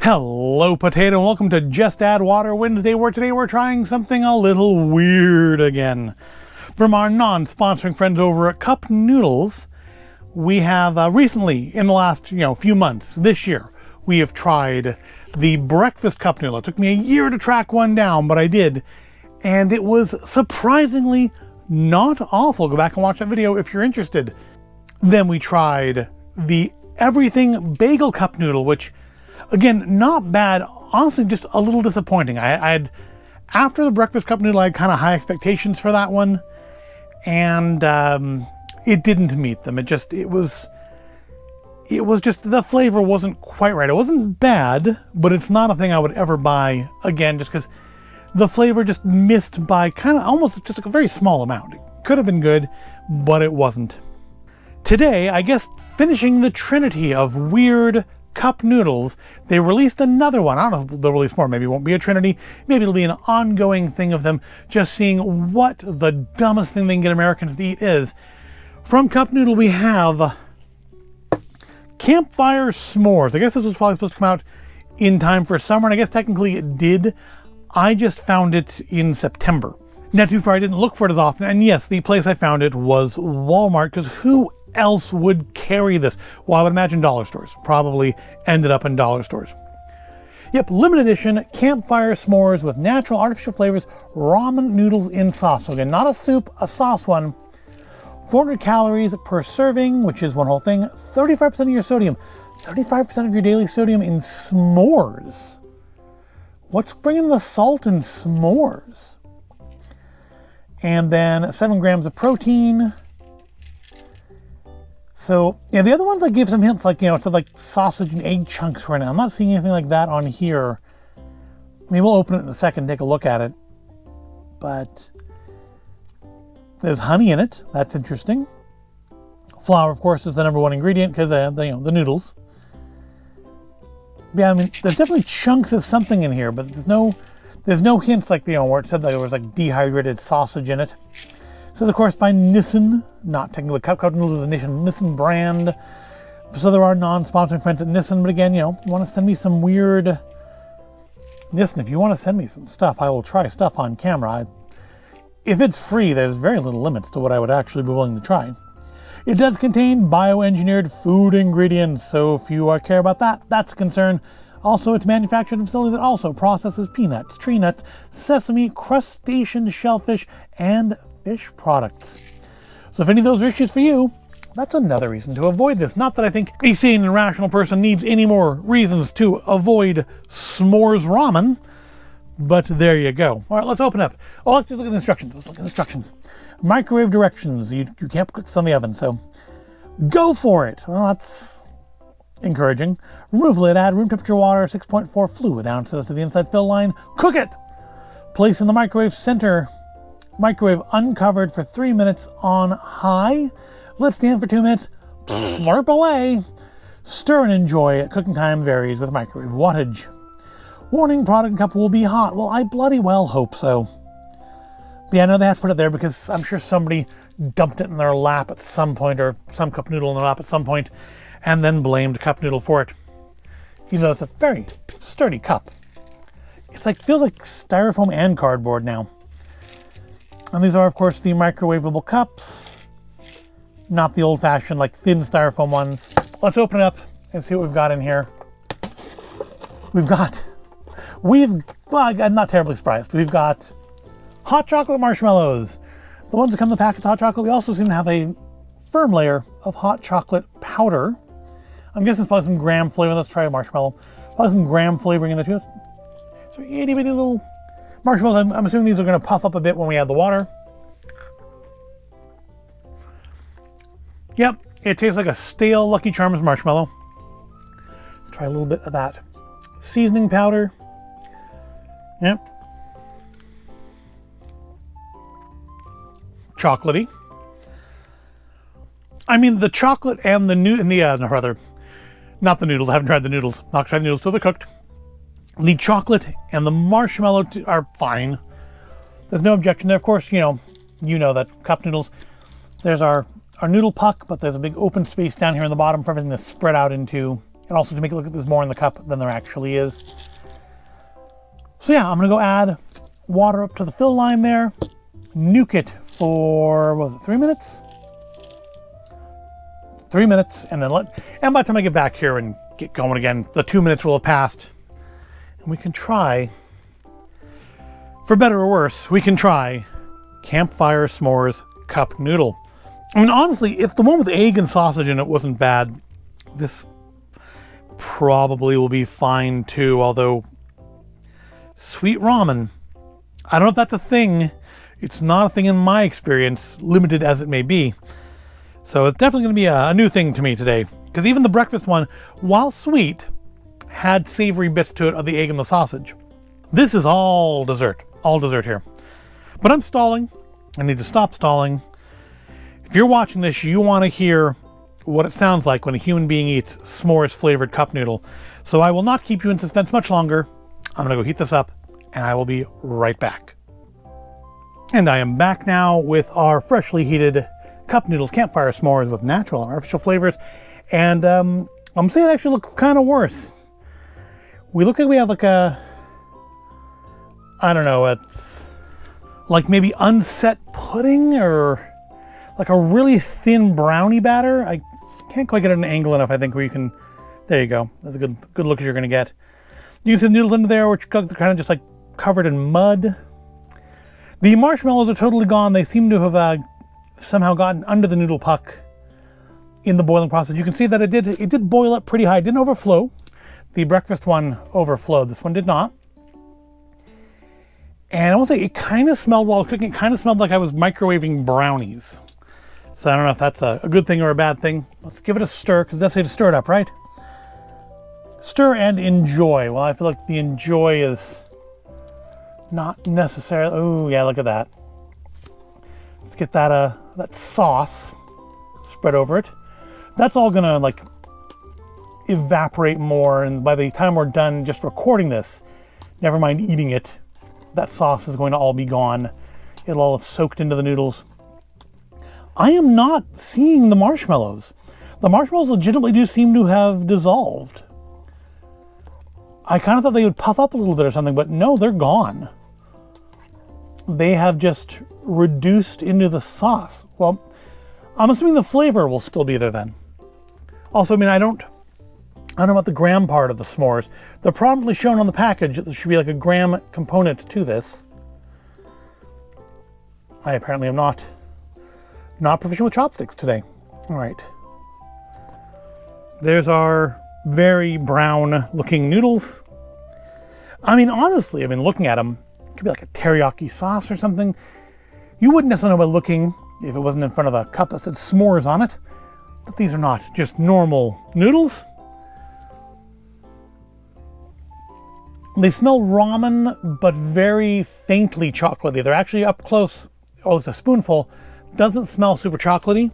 Hello Potato and welcome to Just Add Water Wednesday, where today we're trying something a little weird again. From our non-sponsoring friends over at Cup Noodles, we have recently, in the last few months, this year, we have tried the Breakfast Cup Noodle. It took me a year to track one down, but I did, and it was surprisingly not awful. Go back and watch that video if you're interested. Then we tried the Everything Bagel Cup Noodle, which, again, not bad, honestly just a little disappointing. I had, after the Breakfast Cup Noodle, I had kind of high expectations for that one, and it didn't meet them. It was just, the flavor wasn't quite right. It wasn't bad, but it's not a thing I would ever buy again, just because the flavor just missed by kind of almost just like a very small amount. It could have been good, but it wasn't. Today, I guess, finishing the trinity of weird cup noodles, they released another one. I don't know if they'll release more. Maybe it won't be a trinity. Maybe it'll be an ongoing thing of them just seeing what the dumbest thing they can get Americans to eat is. From Cup Noodle, we have Campfire S'mores. I guess this was probably supposed to come out in time for summer, and I guess technically it did. I just found it in September. Not too far, I didn't look for it as often, and yes, the place I found it was Walmart, because who else would carry this? Well, I would imagine dollar stores. Probably ended up in dollar stores. Yep, limited edition Campfire S'mores with natural artificial flavors, ramen noodles in sauce. So again, not a soup, a sauce one. 400 calories per serving, which is one whole thing. 35% of your sodium. 35% of your daily sodium in s'mores. What's bringing the salt in s'mores? And then 7 grams of protein. So, yeah, the other ones I give some hints, like, it said like sausage and egg chunks right now. I'm not seeing anything like that on here. Maybe we'll open it in a second, take a look at it. But there's honey in it. That's interesting. Flour, of course, is the number one ingredient because the noodles. Yeah, I mean, there's definitely chunks of something in here, but there's no hints like, where it said that there was like dehydrated sausage in it. This is, of course, by Nissin. Not technically Cup Noodles is a Nissin brand. So there are non-sponsoring friends at Nissin. But again, you want to send me some weird... Nissin, if you want to send me some stuff, I will try stuff on camera. If it's free, there's very little limits to what I would actually be willing to try. It does contain bioengineered food ingredients. So if you care about that, that's a concern. Also, it's manufactured in a facility that also processes peanuts, tree nuts, sesame, crustacean shellfish, and fish products. So if any of those are issues for you, that's another reason to avoid this. Not that I think a sane and rational person needs any more reasons to avoid s'mores ramen, but there you go. All right, let's open up. Oh, let's just look at the instructions. Let's look at the instructions. Microwave directions. You can't put this on the oven, so go for it. Well, that's encouraging. Remove lid, add room temperature water, 6.4 fluid ounces to the inside fill line. Cook it. Place in the microwave center. Microwave uncovered for 3 minutes on high. Let stand for 2 minutes. Slurp away. Stir and enjoy. Cooking time varies with microwave wattage. Warning, product and cup will be hot. Well, I bloody well hope so. But yeah, I know they have to put it there because I'm sure somebody dumped it in their lap at some point, or some cup noodle in their lap at some point, and then blamed cup noodle for it. Even though it's a very sturdy cup. It's like, feels like styrofoam and cardboard now. And these are, of course, the microwavable cups, not the old-fashioned, like, thin styrofoam ones. Let's open it up and see what we've got in here. Well, I'm not terribly surprised. We've got hot chocolate marshmallows. The ones that come in the package hot chocolate, we also seem to have a firm layer of hot chocolate powder. I'm guessing it's probably some graham flavor. Let's try a marshmallow. Probably some graham flavoring in the too. So itty bitty little marshmallows. I'm assuming these are going to puff up a bit when we add the water. Yep, it tastes like a stale Lucky Charms marshmallow. Let's try a little bit of that seasoning powder. Yep. Chocolatey. I mean, the chocolate and not the noodles. I haven't tried the noodles. Not tried the noodles till they're cooked. The chocolate and the marshmallow are fine. There's no objection there. Of course, you know that cup noodles, there's our noodle puck, but there's a big open space down here in the bottom for everything to spread out into and also to make it look like there's more in the cup than there actually is. So yeah, I'm gonna go add water up to the fill line there, nuke it for, what was it, 3 minutes? 3 minutes, and then and by the time I get back here and get going again, the 2 minutes will have passed. And we can try, for better or worse, we can try Campfire S'mores Cup Noodle. I mean, honestly, if the one with egg and sausage in it wasn't bad, this probably will be fine too, although sweet ramen, I don't know if that's a thing. It's not a thing in my experience, limited as it may be. So it's definitely going to be a new thing to me today. Because even the breakfast one, while sweet, had savory bits to it of the egg and the sausage. This is all dessert here. But I'm stalling. I need to stop stalling. If you're watching this, you want to hear what it sounds like when a human being eats s'mores flavored cup noodle. So I will not keep you in suspense much longer. I'm going to go heat this up, and I will be right back. And I am back now with our freshly heated Cup Noodles Campfire S'mores with natural and artificial flavors. And I'm saying it actually looks kind of worse. We look like we have like a, I don't know, it's like maybe unset pudding or like a really thin brownie batter. I can't quite get an angle enough, I think, where you can, there you go. That's a good look as you're going to get. You can see the noodles under there, which are kind of just like covered in mud. The marshmallows are totally gone. They seem to have somehow gotten under the noodle puck in the boiling process. You can see that it did boil up pretty high. It didn't overflow. The breakfast one overflowed. This one did not. And I will say it kind of smelled, while cooking, it kind of smelled like I was microwaving brownies. So I don't know if that's a good thing or a bad thing. Let's give it a stir, because it does say to stir it up, right? Stir and enjoy. Well, I feel like the enjoy is not necessarily, oh yeah, look at that. Let's get that sauce spread over it. That's all gonna like evaporate more, and by the time we're done just recording this, never mind eating it, that sauce is going to all be gone. It'll all have soaked into the noodles. I am not seeing the marshmallows. The marshmallows legitimately do seem to have dissolved. I kind of thought they would puff up a little bit or something, but no, they're gone. They have just reduced into the sauce. Well, I'm assuming the flavor will still be there then. Also, I mean, I don't know about the gram part of the s'mores. They're prominently shown on the package that there should be like a gram component to this. I apparently am not proficient with chopsticks today. All right. There's our very brown looking noodles. I mean, honestly, looking at them, it could be like a teriyaki sauce or something. You wouldn't necessarily know by looking if it wasn't in front of a cup that said s'mores on it. But these are not just normal noodles. They smell ramen, but very faintly chocolatey. They're actually up close, or it's a spoonful, doesn't smell super chocolatey.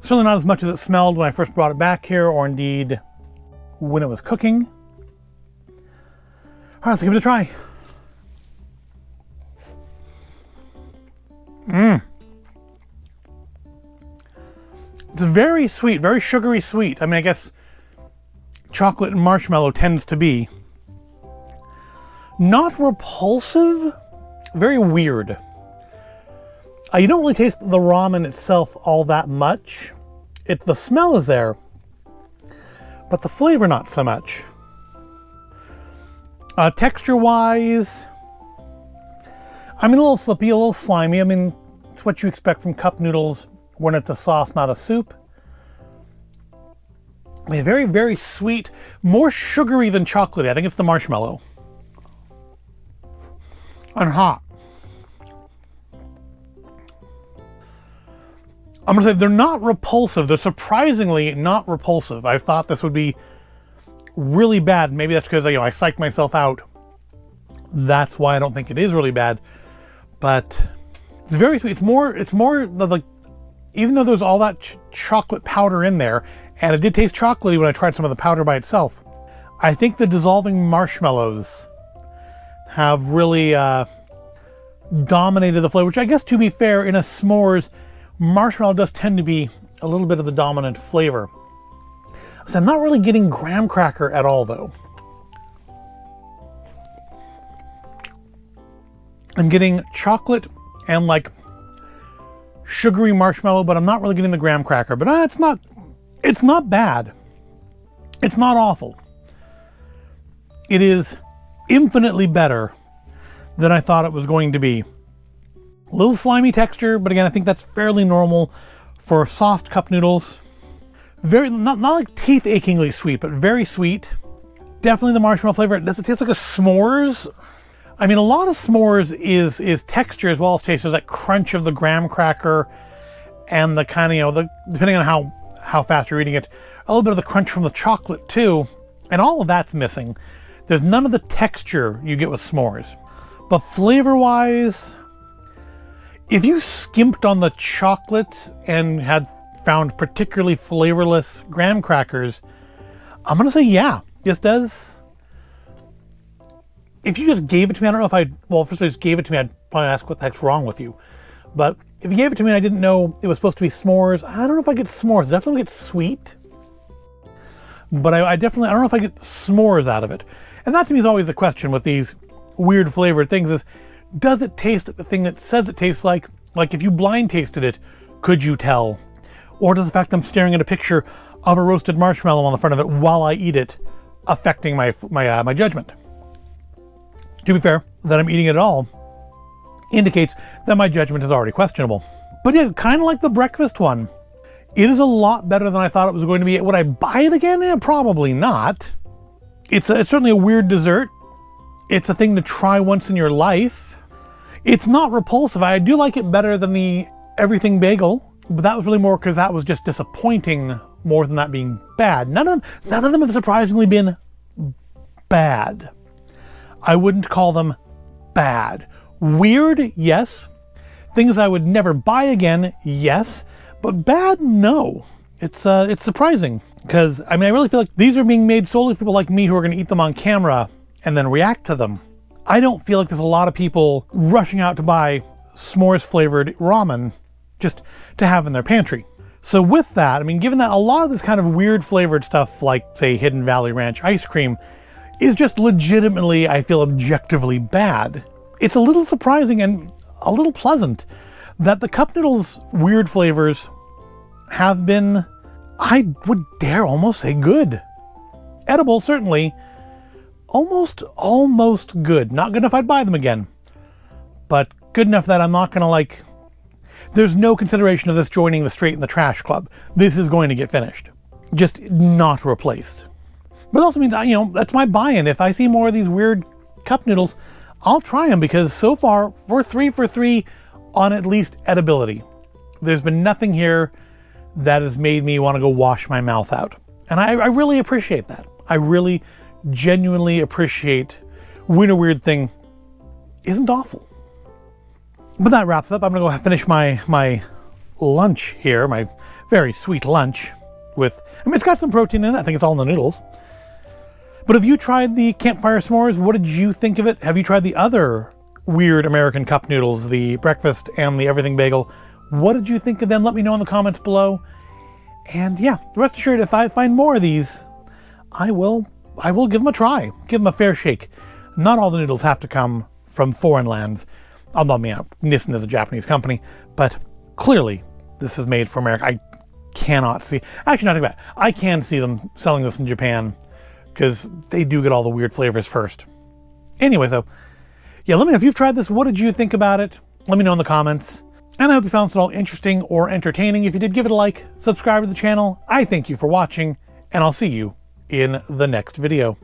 Certainly not as much as it smelled when I first brought it back here, or indeed when it was cooking. All right, let's give it a try. It's very sweet, very sugary sweet. I mean, I guess chocolate and marshmallow tends to be. Not repulsive, very weird. You don't really taste the ramen itself all that much. The smell is there, but the flavor not so much. Texture-wise, I mean, a little slippy, a little slimy. I mean, it's what you expect from cup noodles when it's a sauce, not a soup. I mean, very, very sweet, more sugary than chocolatey. I think it's the marshmallow. And hot. I'm gonna say they're not repulsive. They're surprisingly not repulsive. I thought this would be really bad. Maybe that's because I psyched myself out. That's why I don't think it is really bad. But it's very sweet. It's more like, even though there's all that chocolate powder in there, and it did taste chocolatey when I tried some of the powder by itself, I think the dissolving marshmallows have really dominated the flavor, which I guess, to be fair, in a s'mores, marshmallow does tend to be a little bit of the dominant flavor. So I'm not really getting graham cracker at all, though. I'm getting chocolate and like sugary marshmallow, but I'm not really getting the graham cracker. But it's not bad. It's not awful. It is infinitely better than I thought it was going to be. A little slimy texture, but again, I think that's fairly normal for sauced cup noodles. Very, not like teeth achingly sweet, but very sweet. Definitely the marshmallow flavor. Does it taste like a s'mores? I mean, a lot of s'mores is texture as well as taste. There's that crunch of the graham cracker and the kind of, depending on how fast you're eating it, a little bit of the crunch from the chocolate too. And all of that's missing. There's none of the texture you get with s'mores. But flavor-wise, if you skimped on the chocolate and had found particularly flavorless graham crackers, I'm gonna say yeah, this does. If you just gave it to me, I don't know if first I just gave it to me, I'd probably ask what the heck's wrong with you. But if you gave it to me and I didn't know it was supposed to be s'mores, I don't know if I get s'mores. I definitely get sweet. But I don't know if I get s'mores out of it. And that to me is always the question with these weird flavored things is, does it taste like the thing that says it tastes like? Like if you blind tasted it, could you tell? Or does the fact I'm staring at a picture of a roasted marshmallow on the front of it while I eat it affecting my judgment? To be fair, that I'm eating it at all indicates that my judgment is already questionable. But yeah, kind of like the breakfast one. It is a lot better than I thought it was going to be. Would I buy it again? Yeah, probably not. It's certainly a weird dessert. It's a thing to try once in your life. It's not repulsive. I do like it better than the Everything Bagel, but that was really more because that was just disappointing more than that being bad. None of them have surprisingly been bad. I wouldn't call them bad. Weird, yes. Things I would never buy again, yes. But bad, no. It's surprising because I really feel like these are being made solely for people like me who are going to eat them on camera and then react to them. I don't feel like there's a lot of people rushing out to buy s'mores flavored ramen just to have in their pantry. So with that, given that a lot of this kind of weird flavored stuff like, say, Hidden Valley Ranch ice cream is just legitimately, I feel, objectively bad, it's a little surprising and a little pleasant that the cup noodles weird flavors have been, I would dare almost say, good. Edible, certainly. Almost good. Not good enough I'd buy them again. But good enough that I'm not gonna there's no consideration of this joining the straight in the trash club. This is going to get finished. Just not replaced. But it also means, that's my buy-in. If I see more of these weird cup noodles, I'll try them because so far we're 3 for 3 on at least edibility. There's been nothing here that has made me want to go wash my mouth out. And I really appreciate that. I really genuinely appreciate when a weird thing isn't awful. But that wraps up. I'm going to go finish my lunch here, my very sweet lunch with, it's got some protein in it. I think it's all in the noodles. But have you tried the Campfire S'mores? What did you think of it? Have you tried the other weird American cup noodles, the breakfast and the Everything Bagel? What did you think of them? Let me know in the comments below. And yeah, rest assured, if I find more of these, I will give them a try. Give them a fair shake. Not all the noodles have to come from foreign lands. Nissin is a Japanese company, but clearly this is made for America. I cannot see, actually not too bad. I can see them selling this in Japan because they do get all the weird flavors first. Anyway, so yeah, let me know if you've tried this. What did you think about it? Let me know in the comments. And I hope you found this all interesting or entertaining. If you did, give it a like, subscribe to the channel. I thank you for watching, and I'll see you in the next video.